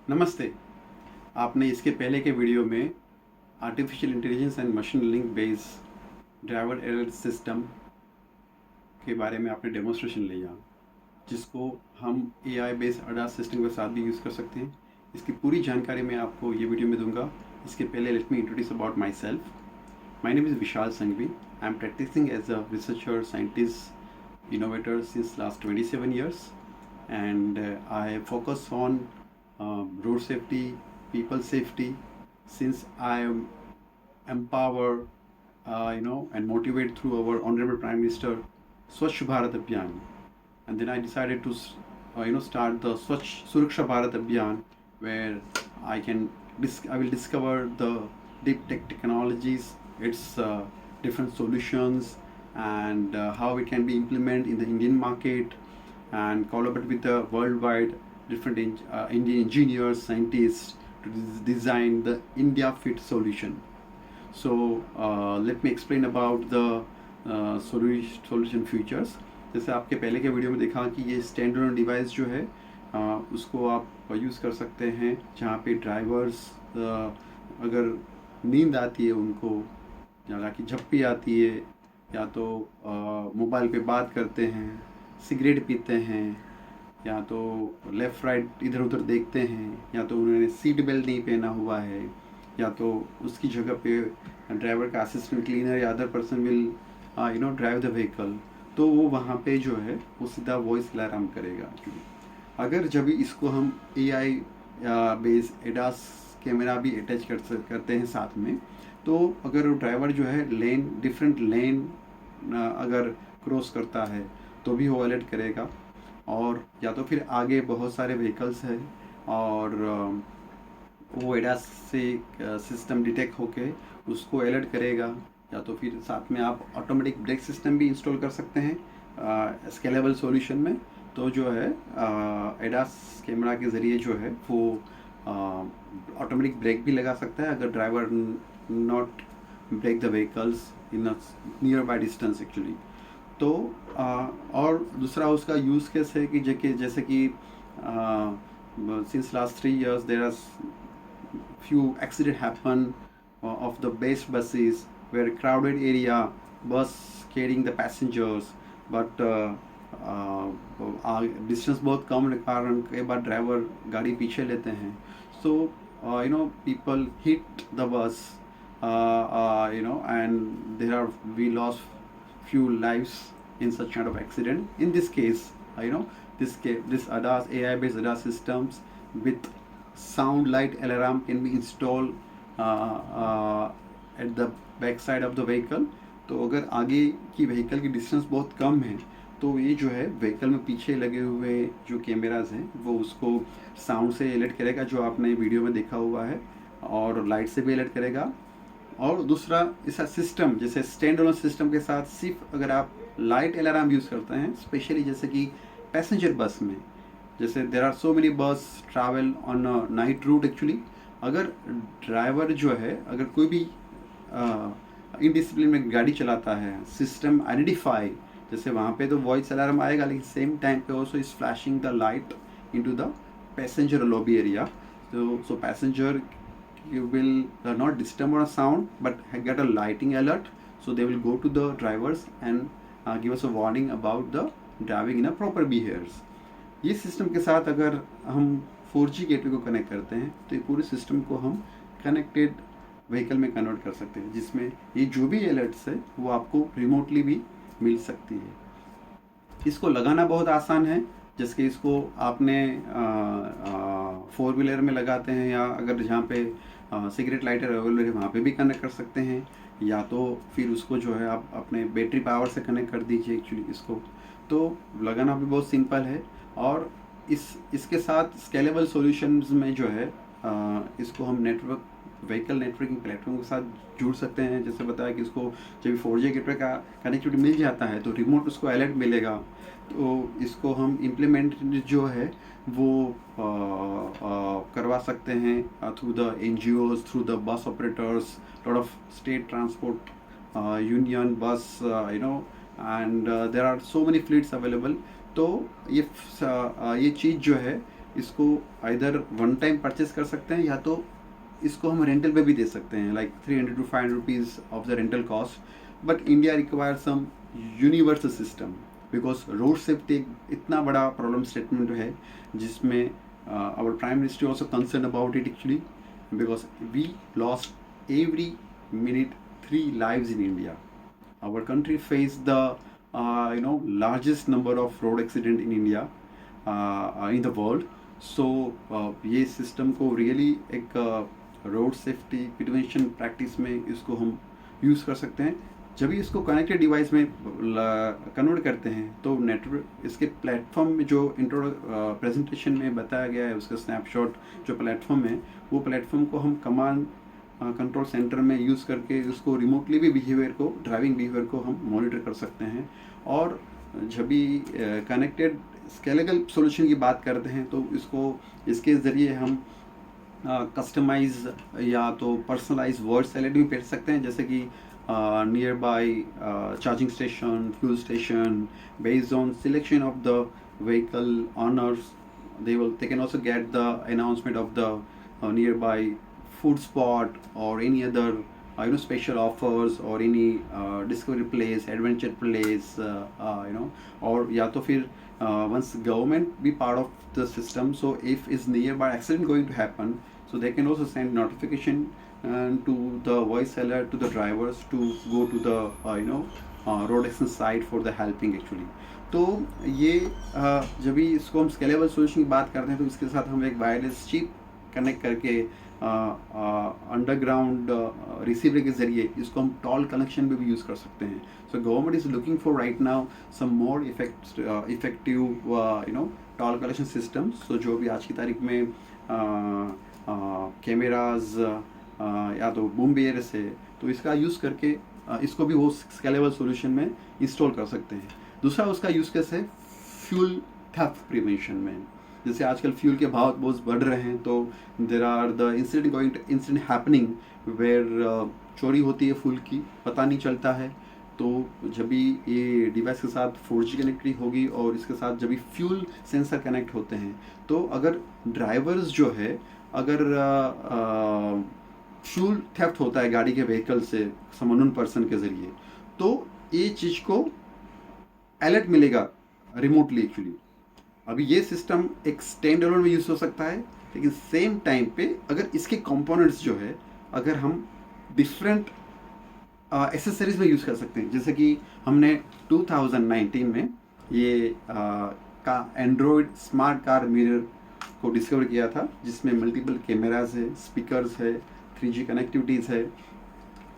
नमस्ते। आपने इसके पहले के वीडियो में artificial intelligence and machine learning based driver error system के बारे में आपने डेमोन्स्ट्रेशन लिया, जिसको हम एआई बेस्ड अडास सिस्टम के साथ भी यूज़ कर सकते हैं। इसकी पूरी जानकारी मैं आपको ये वीडियो में दूंगा। इसके पहले let me introduce about myself. My name is Vishal Sanghvi. I am practicing as a researcher, scientist, innovator since last 27 years, and I focus on road safety, people safety, since I am empower, and motivate through our honorable Prime Minister Swachh Bharat Abhiyan. And then I decided to start the Swachh Suraksha Bharat Abhiyan, where I will discover the deep tech technologies, its different solutions, and how it can be implemented in the Indian market, and collaborate with the worldwide different Indian engineers, scientists to design the India fit solution. So let me explain about the solution features. जैसे आपके पहले के video में देखा कि ये stand alone device जो है उसको आप यूज़ कर सकते हैं, जहाँ पे ड्राइवर्स अगर नींद आती है उनको, या कि झप्पी आती है, या तो मोबाइल पे बात करते हैं, सिगरेट पीते हैं, या तो लेफ़्ट राइट इधर उधर देखते हैं, या तो उन्होंने सीट बेल्ट नहीं पहना हुआ है, या तो उसकी जगह पे ड्राइवर का असिस्टेंट क्लीनर या other person will drive the vehicle, तो वो वहाँ पे जो है वो सीधा वॉइस अलार्म करेगा। अगर जब इसको हम एआई बेस एडास कैमरा भी अटैच करते हैं साथ में, तो अगर ड्राइवर जो है डिफरेंट लेन अगर क्रॉस करता है तो भी वो अलर्ट करेगा। और या तो फिर आगे बहुत सारे व्हीकल्स हैं और वो एडास से सिस्टम डिटेक्ट होके उसको अलर्ट करेगा। या तो फिर साथ में आप ऑटोमेटिक ब्रेक सिस्टम भी इंस्टॉल कर सकते हैं स्केलेबल सॉल्यूशन में। तो जो है एडास कैमरा के ज़रिए जो है वो ऑटोमेटिक ब्रेक भी लगा सकता है अगर driver not brake the vehicles in a nearby distance actually. तो और दूसरा उसका यूज़ केस है कि जैसे कि since last 3 years there are few accident happen of the best buses where crowded area bus carrying the passengers, but distance बहुत कम के कारण कई बार ड्राइवर गाड़ी पीछे लेते हैं। सो people hit the bus, and we lost few lives in such kind of accident. In this case, this ADAS AI based ADAS systems with sound light alarm can be installed at the back side of the vehicle. तो अगर आगे की vehicle की distance बहुत कम है तो ये जो है व्हीकल में पीछे लगे हुए जो कैमराज हैं वो उसको साउंड से अलर्ट करेगा, जो आपने वीडियो में देखा हुआ है, और लाइट से भी अलर्ट करेगा। और दूसरा ऐसा सिस्टम जैसे स्टैंड अलोन सिस्टम के साथ सिर्फ अगर आप लाइट अलार्म यूज़ करते हैं, स्पेशली जैसे कि पैसेंजर बस में, जैसे there are so many bus travel on night route actually. अगर ड्राइवर जो है अगर कोई भी इनडिसिप्लिन में गाड़ी चलाता है, सिस्टम आइडेंटिफाई, जैसे वहाँ पे तो वॉइस अलार्म आएगा, लेकिन सेम टाइम पे also is flashing the light into the passenger lobby area. So passenger you will not disturb on a sound but get a lighting alert, so they will go to the drivers and give us a warning about the driving in a proper behaviors. ये system के साथ अगर हम 4G gateway को connect करते हैं तो ये पूरे सिस्टम को हम कनेक्टेड व्हीकल में कन्वर्ट कर सकते हैं, जिसमें ये जो भी अलर्ट्स है वो आपको रिमोटली भी मिल सकती है। इसको लगाना बहुत आसान है, जैसे कि इसको आपने 4 व्हीलर में लगाते हैं, या अगर जहाँ पे सिगरेट लाइटर अवेलेबल है वहाँ पे भी कनेक्ट कर सकते हैं, या तो फिर उसको जो है आप अपने बैटरी पावर से कनेक्ट कर दीजिए एक्चुअली इसको। तो लगाना भी बहुत सिंपल है। और इसके साथ स्केलेबल सॉल्यूशंस में जो है इसको हम व्हीकल नेटवर्किंग प्लेटफॉर्म के साथ जुड़ सकते हैं। जैसे बताया कि इसको जब 4G गेटवे का कनेक्टिविटी मिल जाता है तो रिमोट उसको अलर्ट मिलेगा। तो इसको हम इम्प्लीमेंट जो है वो करवा सकते हैं through the NGOs, through the bus operators, lot of state transport union bus, and there are so many fleets available. तो ये चीज़ जो है इसको आइदर वन टाइम परचेस कर सकते हैं, या तो इसको हम रेंटल पे भी दे सकते हैं, like 300 to 500 rupees of the rental cost. But India require some universal system, because road safety एक इतना बड़ा प्रॉब्लम स्टेटमेंट है जिसमें our prime minister also concern about it actually, because we lost every minute 3 lives in India. Our country faced the largest number of road accident in India, in the world. So ये system को really एक road safety prevention practice में इसको हम use कर सकते हैं। जब भी इसको कनेक्टेड डिवाइस में कन्वर्ट करते हैं तो नेटवर्क इसके प्लेटफॉर्म में जो प्रेजेंटेशन में बताया गया है उसका स्नैपशॉट जो प्लेटफॉर्म है, वो प्लेटफॉर्म को हम कमांड कंट्रोल सेंटर में यूज़ करके उसको रिमोटली भी ड्राइविंग बिहेवियर को हम मॉनिटर कर सकते हैं। और जब भी कनेक्टेड स्केलेबल सॉल्यूशन की बात करते हैं तो इसके ज़रिए हम कस्टमाइज या तो पर्सनलाइज वॉइस सेलेक्ट भी कर सकते हैं, जैसे कि near by charging station, fuel station, based on selection of the vehicle honours they can also get the announcement of the nearby food spot or any other special offers or any discovery place, adventure place, or या तो फिर once government be part of the system, so if is nearby accident going to happen, so they can also send notification to the voice seller, to the drivers to go to the road accident site for the helping actually। तो ये जब भी इसको हम scalable solution की बात करते हैं तो इसके साथ हम एक वायरलेस चिप कनेक्ट करके अंडरग्राउंड रिसीवर के ज़रिए इसको हम टॉल कनेक्शन में भी यूज़ कर सकते हैं। So government is looking for right now some more effective toll collection system. So जो भी आज की तारीख में कैमराज या तो बूम बेयर्स है, तो इसका यूज़ करके इसको भी वो स्केलेबल सॉल्यूशन में इंस्टॉल कर सकते हैं। दूसरा उसका यूज़ केस है फ्यूल थेफ्ट प्रिवेंशन में। जैसे आजकल फ्यूल के भाव बहुत बढ़ रहे हैं, तो there are the incident happening where चोरी होती है फ्यूल की, पता नहीं चलता है। तो जब भी ये डिवाइस के साथ 4G कनेक्टिविटी होगी और इसके साथ जब भी फ्यूल सेंसर कनेक्ट होते हैं, तो अगर ड्राइवर्स जो है अगर फ्यूल थेफ्ट होता है गाड़ी के व्हीकल से सम अननोन पर्सन के ज़रिए, तो ये चीज़ को अलर्ट मिलेगा रिमोटली एक्चुअली। अभी ये सिस्टम एक स्टैंड अलोन में यूज़ हो सकता है, लेकिन सेम टाइम पे अगर इसके कंपोनेंट्स जो है अगर हम डिफरेंट एसेसरीज में यूज़ कर सकते हैं, जैसे कि हमने 2019 में ये का एंड्रॉयड स्मार्ट कार मिरर को डिस्कवर किया था, जिसमें मल्टीपल कैमराज है, स्पीकर्स है, 3G कनेक्टिविटीज़ है।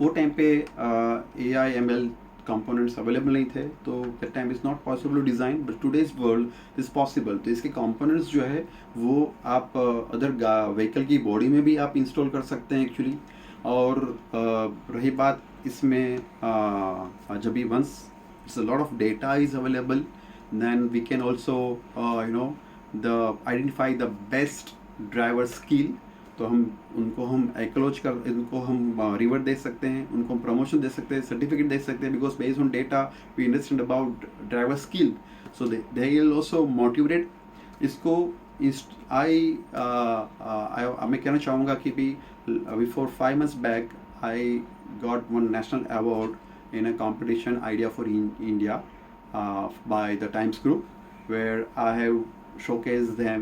वो टाइम पे AI/ML कंपोनेंट्स अवेलेबल नहीं थे, तो that time is not possible to design, but today's world is possible. तो इसके कंपोनेंट्स जो है वो आप अदर व्हीकल की बॉडी में भी आप इंस्टॉल कर सकते हैं एक्चुअली। और रही बात इसमें जब भी once it's a lot of data is available, then we can also identify the best driver skill. तो उनको हम इनको हम रिवॉर्ड दे सकते हैं, उनको हम प्रमोशन दे सकते हैं, सर्टिफिकेट दे सकते हैं, because based on data we understand about driver skill. So they will also motivated. इसको मैं कहना चाहूँगा कि भी before 5 months back I got one national award in a competition idea for India by the Times Group, where I have showcased them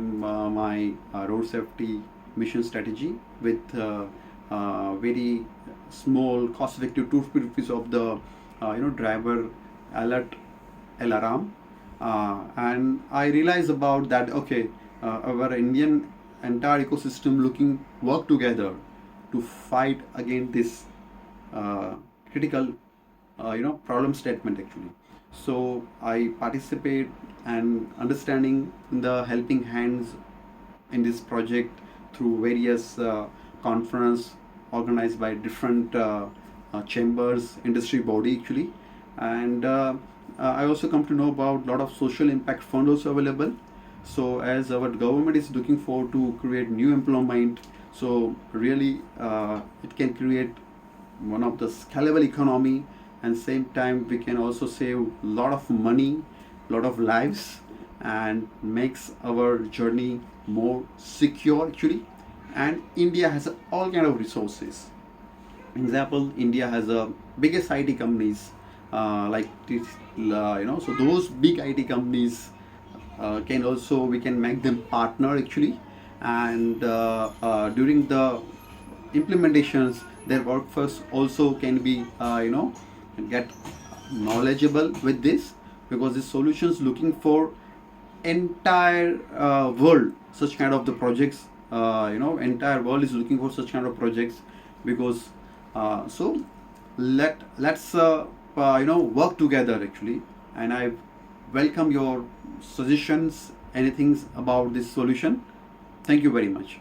my road safety mission strategy with very small cost-effective 250 rupees of the driver alert alarm, and I realized about that our Indian entire ecosystem work together to fight against this critical problem statement actually. So I participate and understanding the helping hands in this project through various conference organized by different chambers, industry body actually, and I also come to know about lot of social impact fund also available. So as our government is looking forward to create new employment, so really it can create one of the scalable economy, and same time we can also save lot of money, lot of lives, and makes our journey more secure actually. And India has all kind of resources. Example, India has a biggest IT companies like this, so those big IT companies can also, we can make them partner actually. And during the implementations, their workforce also can be get knowledgeable with this, because the solutions looking for entire world such kind of the projects. Entire world is looking for such kind of projects, because so let's work together actually. And I welcome your suggestions, anything about this solution. Thank you very much.